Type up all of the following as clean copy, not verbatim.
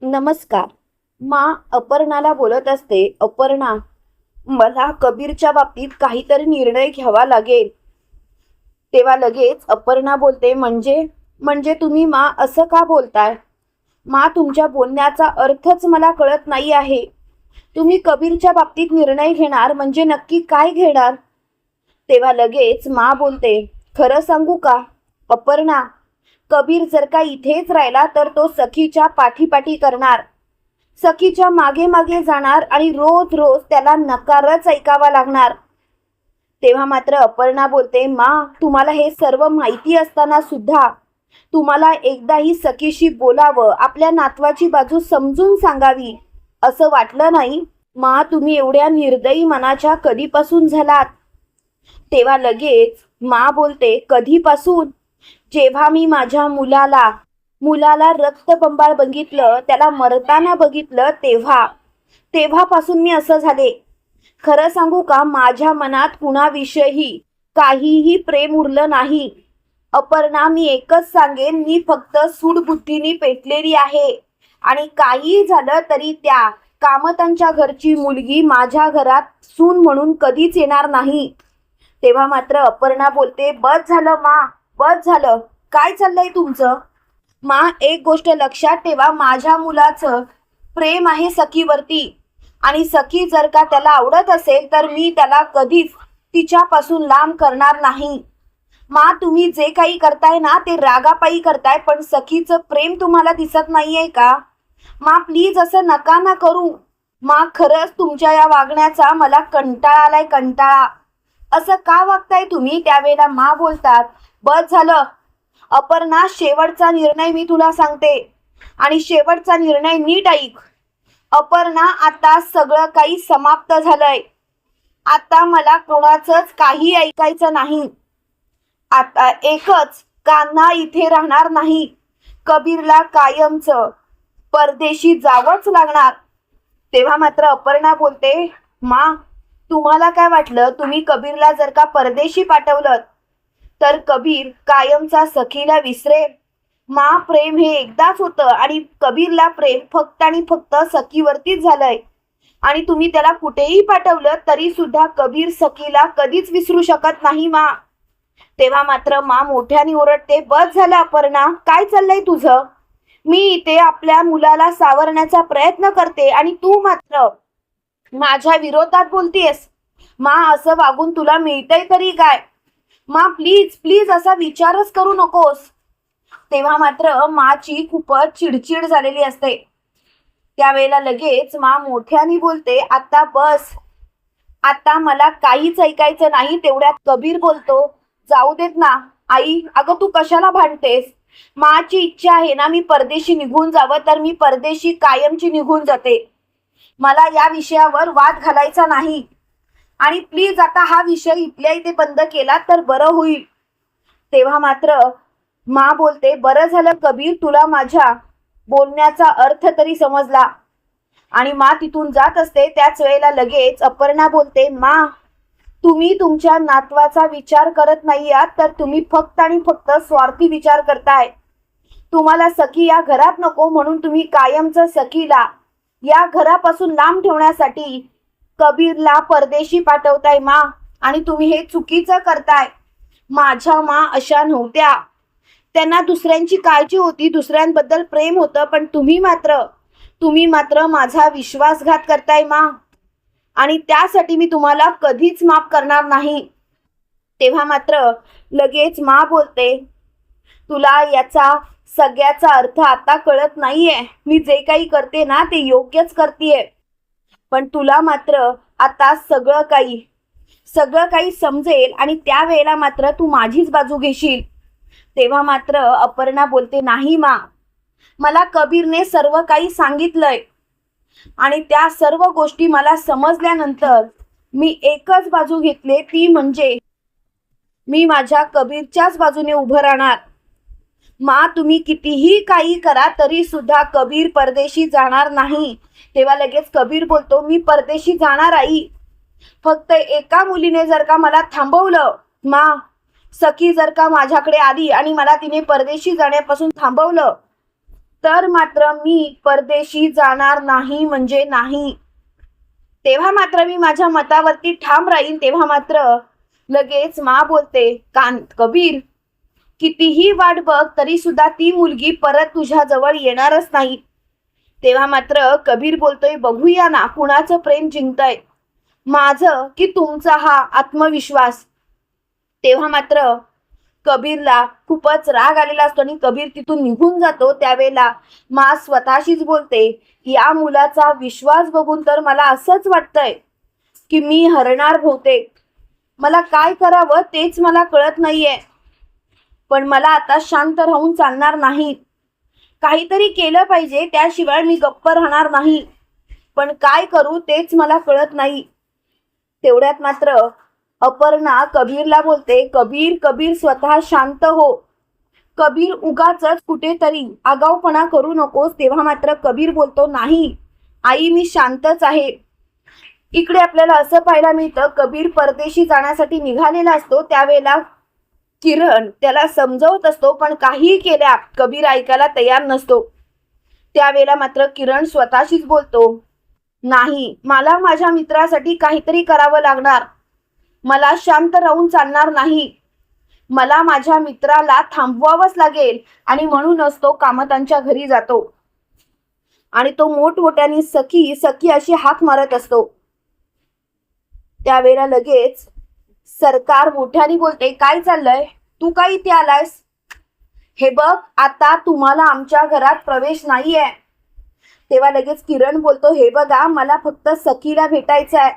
नमस्कार. माँ अपर्णाला बोलत असते. अपर्णा, मला कबीरच्या बाबतीत काहीतरी निर्णय घ्यावा लागेल. तेव्हा लगेच अपर्णा बोलते, म्हणजे म्हणजे तुम्ही माँ असं का बोलताय? माँ, तुमच्या बोलण्याचा अर्थच मला कळत नाही आहे. तुम्ही कबीरच्या बाबतीत निर्णय घेणार म्हणजे नक्की काय घेणार? तेव्हा लगेच माँ बोलते, खरं सांगू का अपर्णा, कबीर जर का इथेच राहिला तर तो सखीच्या पाठीपाठी करणार, सखीच्या मागे मागे जाणार आणि रोज रोज त्याला नकारच ऐकावा लागणार. तेव्हा मात्र अपर्णा बोलते, माँ, तुम्हाला हे सर्व माहिती असताना सुद्धा तुम्हाला एकदाही सखीशी बोलावं, आपल्या नातवाची बाजू समजून सांगावी असं वाटलं नाही? माँ, तुम्ही एवढ्या निर्दयी मनाच्या कधीपासून झालात? तेव्हा लगेच माँ बोलते, कधीपासून? जेव्हा मी माझ्या मुलाला रक्तबंबाळ बघितलं, त्याला मरताना बघितलं, तेव्हापासून मी असं झाले. खरं सांगू का, माझ्या मनात कुणाविषयी काहीही प्रेम उरलं नाही. अपर्णा, मी एकच सांगेन, मी फक्त सूडबुद्धीने पेटलेली आहे आणि काही झालं तरी त्या कामतांच्या घरची मुलगी माझ्या घरात सून म्हणून कधीच येणार नाही. तेव्हा मात्र अपर्णा बोलते, बस झालं मा, बस झालं. काय चाललंय तुमचं? मा, एक गोष्ट लक्षात ठेवा, माझ्या मुलाचं प्रेम आहे सखीवरती आणि सखी जर का त्याला आवडत असेल तर मी त्याला कधीच तिच्यापासून लांब करणार नाही. मा, तुम्ही जे काही करताय ना ते रागापायी करताय, पण सखीचं प्रेम तुम्हाला दिसत नाहीये का? मा, प्लीज असं नका ना करू. मा, खरंच तुमच्या या वागण्याचा मला कंटाळा आलाय, कंटाळा. असं का वागताय तुम्ही? त्यावेळेला मा बोलतात, बस झालं अपर्णा, शेवटचा निर्णय मी तुला सांगते आणि शेवटचा निर्णय नीट ऐक. अपर्णा, आता सगळं काही समाप्त झालंय. आता मला कोणाचंच काही ऐकायचं नाही. आता एकच, कान्हा इथे राहणार नाही. कबीरला कायमचं परदेशी जावंच लागणार. तेव्हा मात्र अपर्णा बोलते, मा, तुम्हाला काय वाटलं, तुम्ही कबीरला जर का परदेशी पाठवलं तर कबीर कायमचा सखीला विसरेल? मा, प्रेम हे एकदाच होतं आणि कबीरला प्रेम फक्त आणि फक्त सखीवरतीच झालंय आणि तुम्ही त्याला कुठेही पाठवलं तरी सुद्धा कबीर सखीला कधीच विसरू शकत नाही मा. तेव्हा मात्र मा मोठ्याने ओरडते, बस झालं अपर्णा, काय चाललंय तुझं? मी इथे आपल्या मुलाला सावरण्याचा प्रयत्न करते आणि तू मात्र माझ्या विरोधात बोलतेस. मा, असं वागून तुला मिळतंय तरी काय? मा, प्लीज प्लीज असा विचारच करू नकोस. तेव्हा मात्र माची खूपच चिडचिड झालेली असते. त्यावेळेला लगेच मा मोठ्याने बोलते, आता बस, आता मला काहीच ऐकायचं नाही. तेवढ्यात कबीर बोलतो, जाऊ देत ना आई, अगं तू कशाला भांडतेस? माची इच्छा आहे ना मी परदेशी निघून जावं, तर मी परदेशी कायमची निघून जाते. मला या विषयावर वाद घालायचा नाही आणि प्लीज आता हा विषय इथल्या इथे बंद केला तर बरं होईल. तेव्हा मात्र मा बोलते, बरं झालं कबीर, तुला माझ्या बोलण्याचा अर्थ तरी समजला. आणि मा तिथून जात असते. त्याच वेळेला लगेच अपर्णा बोलते, मा, तुम्ही तुमच्या नातवाचा विचार करत नाही आहात, तर तुम्ही फक्त आणि फक्त स्वार्थी विचार करताय. तुम्हाला सखी या घरात नको म्हणून तुम्ही कायमचं सखीला या घरापासून लांब ठेवण्यासाठी कबीरला परदेशी पाठवताय मा, आणि तुम्ही हे चुकीचं करताय. माझ्या मा अशा नव्हत्या. त्यांना दुसऱ्यांची काळजी होती, दुसऱ्यांबद्दल प्रेम होतं, पण तुम्ही मात्र माझा विश्वासघात करताय मा, आणि त्यासाठी मी तुम्हाला कधीच माफ करणार नाही. तेव्हा मात्र लगेच मा बोलते, तुला याचा सगळ्याचा अर्थ आता कळत नाहीये. मी जे काही करते ना ते योग्यच करतेय, पण तुला मात्र आता सगळं काही समजेल आणि त्यावेळेला मात्र तू माझीच बाजू घेशील. तेव्हा मात्र अपर्णा बोलते, नाही मा, मला कबीरने सर्व काही सांगितलंय आणि त्या सर्व गोष्टी मला समजल्यानंतर मी एकच बाजू घेतली, ती म्हणजे मी माझ्या कबीरच्याच बाजूने उभं राहणार. मा, तुम्ही कितीही काही करा तरी सुद्धा कबीर परदेशी जाणार नाही. तेव्हा लगेच कबीर बोलतो, मी परदेशी जाणार आई, फक्त एका मुलीने जर का मला थांबवलं. मा, सखी जर का माझ्याकडे आली आणि मला तिने परदेशी जाण्यापासून थांबवलं तर मात्र मी परदेशी जाणार नाही म्हणजे नाही. तेव्हा मात्र मी माझ्या मतावरती ठाम राहीन. तेव्हा मात्र लगेच मा बोलते, कबीर, कितीही वाट बघ तरी सुद्धा ती मुलगी परत तुझ्या जवळ येणारच नाही. तेव्हा मात्र कबीर बोलतोय, बघूया ना कुणाचं प्रेम जिंकतंय, माझं की तुमचा हा आत्मविश्वास. तेव्हा मात्र कबीरला खूपच राग आलेला असतो आणि कबीर तिथून निघून जातो. त्यावेळेला मा स्वतःशीच बोलते, या मुलाचा विश्वास बघून तर मला असंच वाटतंय की मी हरणार बहुतेक. मला काय करावं तेच मला कळत नाहीये. पण मला आता शांत राहून चालणार नाही. काहीतरी केलं पाहिजे, त्याशिवाय मी गप्प राहणार नाही. पण काय करू तेच मला कळत नाही. तेवढ्यात मात्र अपर्णा कबीरला बोलते, कबीर कबीर स्वतः शांत हो. कबीर उगाचच कुठेतरी आगाऊपणा करू नकोस. तेव्हा मात्र कबीर बोलतो, नाही आई मी शांतच आहे. इकडे आपल्याला असं पाहायला मिळतं, कबीर परदेशी जाण्यासाठी निघालेला असतो. त्यावेळेला किरण त्याला समजवत असतो, पण काहीही केल्या कबीर ऐकायला तयार नसतो. त्यावेळेला मात्र किरण स्वतःशीच बोलतो, नाही मला माझ्या मित्रासाठी काहीतरी करावं लागणार. मला शांत राहून चालणार नाही. मला माझ्या मित्राला थांबवावंच लागेल. आणि म्हणूनच तो कामतांच्या घरी जातो आणि तो मोठमोठ्याने सखी सखी अशी हाक मारत असतो. त्यावेळेला लगेच सरकार मोठ्याने बोलते, काय चाललंय, तू काय इथे आलायस? हे बघ आता तुम्हाला आमच्या घरात प्रवेश नाहीये. तेव्हा लगेच किरण बोलतो, हे बघा मला फक्त सखीला भेटायचं आहे,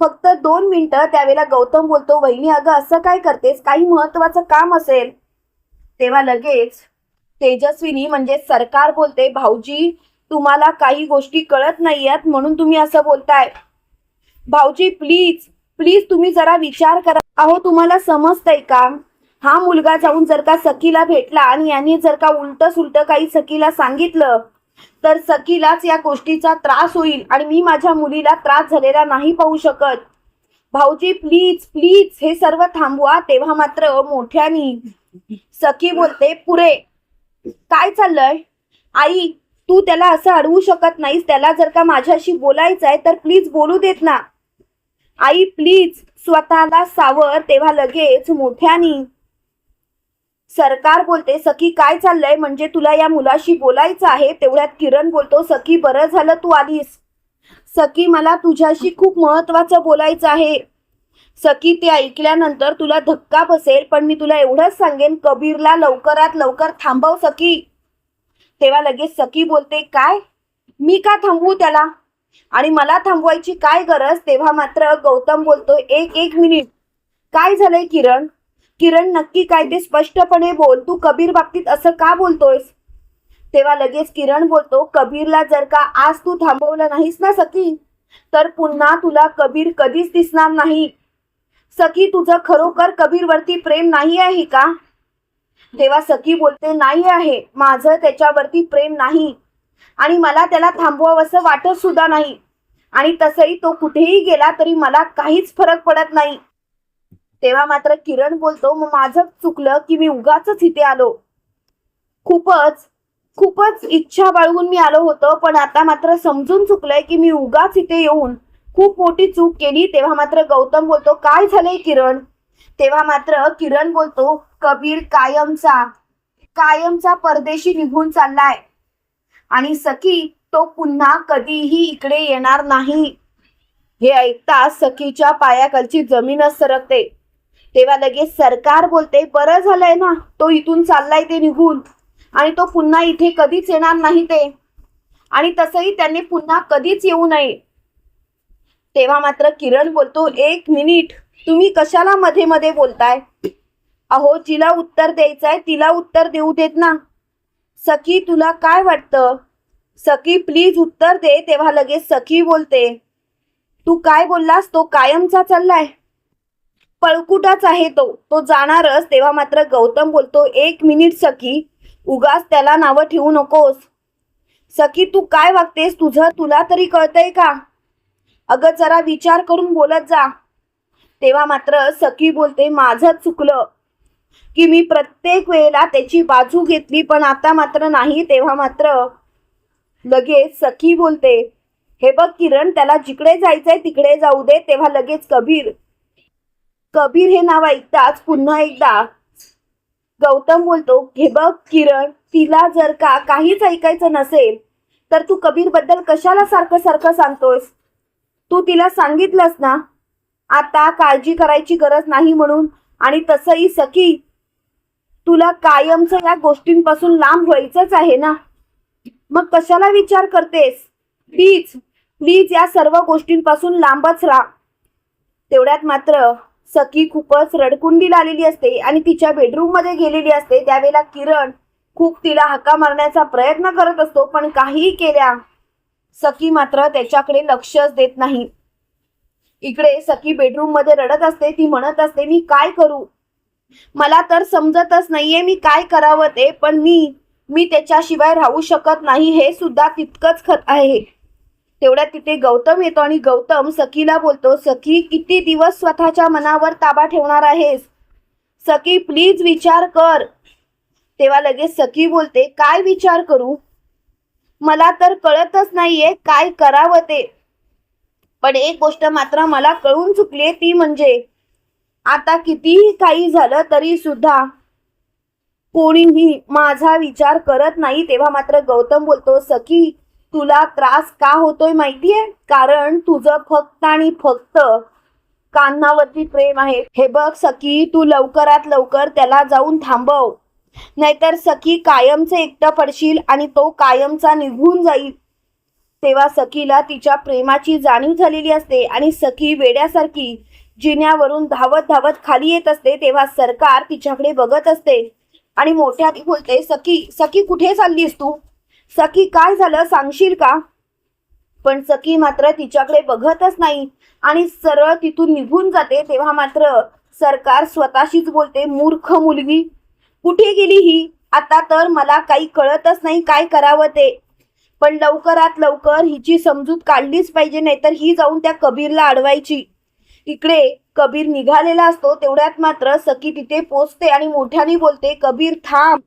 फक्त 2 मिनिटं. त्यावेळेला गौतम बोलतो, वहिनी अगं असं काय करतेस, काही महत्वाचं काम असेल. तेव्हा लगेच तेजस्विनी म्हणजे सरकार बोलते, भाऊजी तुम्हाला काही गोष्टी कळत नाहीयेत म्हणून तुम्ही असं बोलताय. भाऊजी प्लीज प्लीज तुम्ही जरा विचार करा. अहो तुम्हाला समजतंय का, हा मुलगा जाऊन जर का सखीला भेटला आणि यांनी जर का उलट सुलट काही सखीला सांगितलं तर सखीलाच या गोष्टीचा त्रास होईल आणि मी माझ्या मुलीला त्रास झालेला नाही पाहू शकत. भाऊजी प्लीज प्लीज हे सर्व थांबवा. तेव्हा मात्र मोठ्यानी सखी बोलते, पुरे काय चाललंय आई, तू त्याला असं अडवू शकत नाहीस. त्याला जर का माझ्याशी बोलायचं आहे तर प्लीज बोलू देत ना. आई प्लीज स्वतःला सावर. तेव्हा लगेच मोठ्यानी सरकार बोलते, सखी काय चाललंय, म्हणजे तुला या मुलाशी बोलायचं आहे. तेवढ्यात किरण बोलतो, सखी बरं झालं तू आलीस. सखी मला तुझ्याशी खूप महत्वाचं बोलायचं आहे. सखी ते ऐकल्यानंतर तुला धक्का बसेल, पण मी तुला एवढंच सांगेन, कबीरला लवकरात लवकर थांबव सखी. तेव्हा लगेच सखी बोलते, काय मी का थांबवू त्याला आणि मला थांबवायची काय गरज. तेव्हा मात्र गौतम बोलतो, एक मिनिट, काय झालंय किरण, किरण नक्की काय ते स्पष्टपणे बोल. तू कबीर बाबतीत असं का बोलतोयस. तेव्हा लगेच किरण बोलतो, कबीरला जर का आज तू थांबवलं नाहीस ना सखी तर पुन्हा तुला कबीर कधीच दिसणार नाही. सखी तुझं खरोखर कबीरवरती प्रेम नाही आहे का. तेव्हा सखी बोलते, नाही आहे, माझं त्याच्यावरती प्रेम नाही आणि मला त्याला थांबवावंसं वाटत सुद्धा नाही. आणि तसंही तो कुठेही गेला तरी मला काहीच फरक पडत नाही. तेव्हा मात्र किरण बोलतो, मग माझं चुकलं की मी उगाचच इथे आलो. खूपच खूपच इच्छा बाळगून मी आलो होतो, पण आता मात्र समजून चुकलंय की मी उगाच इथे येऊन खूप मोठी चूक केली. तेव्हा मात्र गौतम बोलतो, काय झालंय किरण. तेव्हा मात्र किरण बोलतो, कबीर कायमचा परदेशी निघून चाललाय आणि सखी तो पुन्हा कधीही इकडे येणार नाही. हे ऐकता सखीच्या पायाखालची जमीनच सरकते. तेव्हा लगेच सरकार बोलते, बरं झालंय ना तो इथून चाललाय ते निघून आणि तो पुन्हा इथे कधीच येणार नाही ते, आणि तसंही त्यांनी पुन्हा कधीच येऊ नये. तेव्हा मात्र किरण बोलतो, 1 मिनिट, तुम्ही कशाला मध्ये मध्ये बोलताय. अहो जिला उत्तर द्यायचंय तिला उत्तर देऊ देत ना. सखी तुला काय वाटतं, सखी प्लीज उत्तर दे. तेव्हा लगेच सखी बोलते, तू काय बोललास, तो कायमचा चाललाय, पळकुटाच आहे तो जाणारच. तेव्हा मात्र गौतम बोलतो, 1 मिनिट सखी, उगाच त्याला नावं ठेवू नकोस. सखी तू काय वागतेस, तुला तरी कळतंय का. अगं जरा विचार करून बोलत जा. तेव्हा मात्र सखी बोलते, माझंच चुकलं, की मी प्रत्येक वेळेला त्याची बाजू घेतली, पण आता मात्र नाही. तेव्हा मात्र लगेच सखी बोलते, हे बघ किरण, त्याला जिकडे जायचंय तिकडे जाऊ दे. तेव्हा लगेच कबीर हे नाव ऐकताच पुन्हा एकदा गौतम बोलतो, हे बघ किरण, तिला जर का काहीच ऐकायचं नसेल तर तू कबीर बद्दल कशाला सारखं सारखं सांगतोयस? तू तिला सांगितलंस ना आता काळजी करायची गरज नाही म्हणून. आणि तसंही सखी, तुला कायमचं या गोष्टींपासून लांब व्हायचंच आहे ना, मग कशाला विचार करतेस? प्लीज प्लीज या सर्व गोष्टींपासून लांबच राहा. तेवढ्यात मात्र सखी खूपच रडकुंडीला आलेली असते आणि तिच्या बेडरूम मध्ये गेलेली असते. त्यावेळेला किरण खूप तिला हाका मारण्याचा प्रयत्न करत असतो, पण काहीही केल्या सखी मात्र त्याच्याकडे लक्षच देत नाही. इकडे सखी बेडरूम मध्ये रडत असते. ती म्हणत असते, मी काय करू, मला तर समजतच नाहीये मी काय करावं ते, पण मी त्याच्याशिवाय राहू शकत नाही, हे सुद्धा तितकंच खरं आहे. तेवढ्यात तिथे गौतम येतो आणि गौतम सखीला बोलतो, सखी, किती दिवस स्वतःच्या मनावर ताबा ठेवणार आहेस? सखी प्लीज विचार कर. तेव्हा लगेच सखी बोलते, काय विचार करू, मला तर कळतच नाहीये काय करावं ते. पण एक गोष्ट मात्र मला कळून चुकली, ती म्हणजे आता कितीही काही झालं तरी सुद्धा कोणीही माझा विचार करत नाही. तेव्हा मात्र गौतम बोलतो, सखी, तुला त्रास का होतोय माहितीये? कारण तुझं फक्त आणि फक्त कान्हावरती प्रेम आहे. हे बघ सखी, तू लवकरात लवकर त्याला जाऊन थांबव, नाहीतर सखी कायमचे एकटं पडशील आणि तो कायमचा निघून जाईल. तेव्हा सखीला तिच्या प्रेमाची जाणीव झालेली असते आणि सखी वेड्यासारखी जिन्यावरून धावत धावत खाली येत असते. तेव्हा सरकार तिच्याकडे बघत असते आणि मोठ्याने बोलते, सखी, सखी, कुठे चाललीस तू? सखी, काय झालं सांगशील का? पण सखी मात्र तिच्याकडे बघतच नाही आणि सरळ तिथून निघून जाते. तेव्हा मात्र सरकार स्वतःशीच बोलते, मूर्ख मुलगी, कुठे गेली ही? आता तर मला काही कळतच नाही काय करावं ते, पण लवकरात लवकर हिची समजूत काढलीच पाहिजे, नाहीतर ही जाऊन त्या कबीरला अडवायची. इकडे कबीर निघालेला असतो. तेवढ्यात मात्र सखी तिथे पोचते आणि मोठ्याने बोलते, कबीर थांब,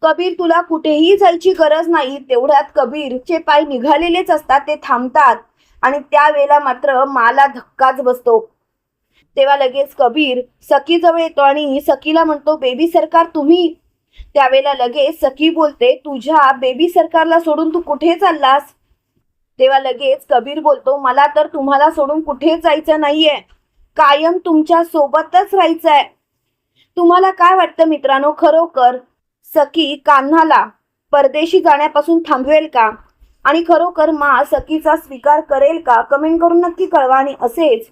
कबीर, तुला कुठेही जायची गरज नाही. तेवढ्यात कबीरचे पाय निघालेलेच असतात, ते थांबतात आणि त्यावेळेला मात्र मला धक्काच बसतो. तेव्हा लगेच कबीर सखीजवळ येतो आणि सखीला म्हणतो, बेबी सरकार तुम्ही? त्यावेळेला लगेच सखी बोलते, तुझ्या बेबी सरकारला सोडून तू कुठे चाललास? तेव्हा लगेच कबीर बोलतो, मला तर तुम्हाला सोडून कुठे जायचं नाहीये, कायम तुमच्या सोबतच राहायचंय. तुम्हाला काय वाटतं मित्रांनो, खरोखर सखी कान्हाला परदेशी जाण्यापासून थांबवेल का? आणि खरोखर मा सखीचा स्वीकार करेल का? कमेंट करून नक्की कळवा. आणि असेच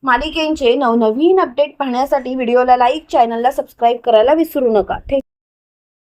मालिकेंचे नवनवीन अपडेट पाहण्यासाठी व्हिडिओला लाईक, चॅनलला सबस्क्राईब करायला विसरू नका.